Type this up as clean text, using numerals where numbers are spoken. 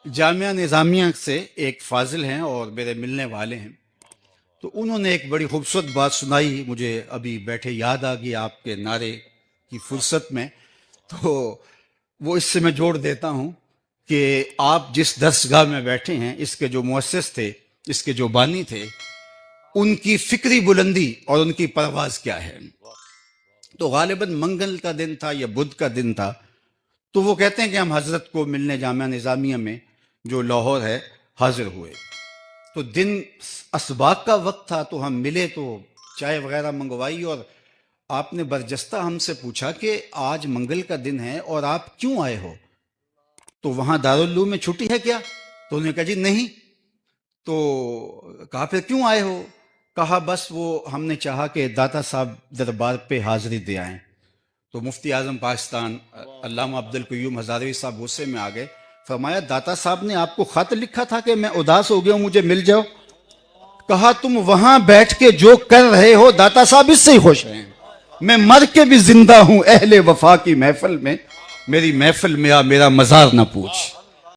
जामिया निज़ामिया से एक फाजिल हैं और मेरे मिलने वाले हैं। तो उन्होंने एक बड़ी खूबसूरत बात सुनाई, मुझे अभी बैठे याद आ गई आपके नारे की फुर्सत में। तो वो इससे मैं जोड़ देता हूँ कि आप जिस दरसगाह में बैठे हैं, इसके जो मुअस्सिस थे, इसके जो बानी थे, उनकी फिक्री बुलंदी और उनकी परवाज क्या है। तो गालिबन मंगल का दिन था या बुध का दिन था। तो वो कहते हैं कि हम हजरत को मिलने जामिया निज़ामिया में जो लाहौर है हाजिर हुए। तो दिन असबाक का वक्त था, तो हम मिले, तो चाय वगैरह मंगवाई और आपने बरजस्ता हमसे पूछा कि आज मंगल का दिन है और आप क्यों आए हो, तो वहां दारुल में छुट्टी है क्या? तो उन्होंने कहा जी नहीं। तो कहा फिर क्यों आए हो? कहा बस वो हमने चाहा कि दाता साहब दरबार पे हाजिरी दे आए। तो मुफ्ती आजम पाकिस्तान अल्लामा अब्दुल कयूम हजारवी साहब गुस्से में आ गए। फरमाया दाता साहब ने आपको खत लिखा था कि मैं उदास हो गया हूं, मुझे मिल जाओ। कहा तुम वहां बैठ के जो कर रहे हो दाता साहब इससे ही खुश हैं, मैं मर के भी जिंदा हूं अहले वफा की महफिल में, मेरी महफिल में आ मेरा मजार ना पूछ।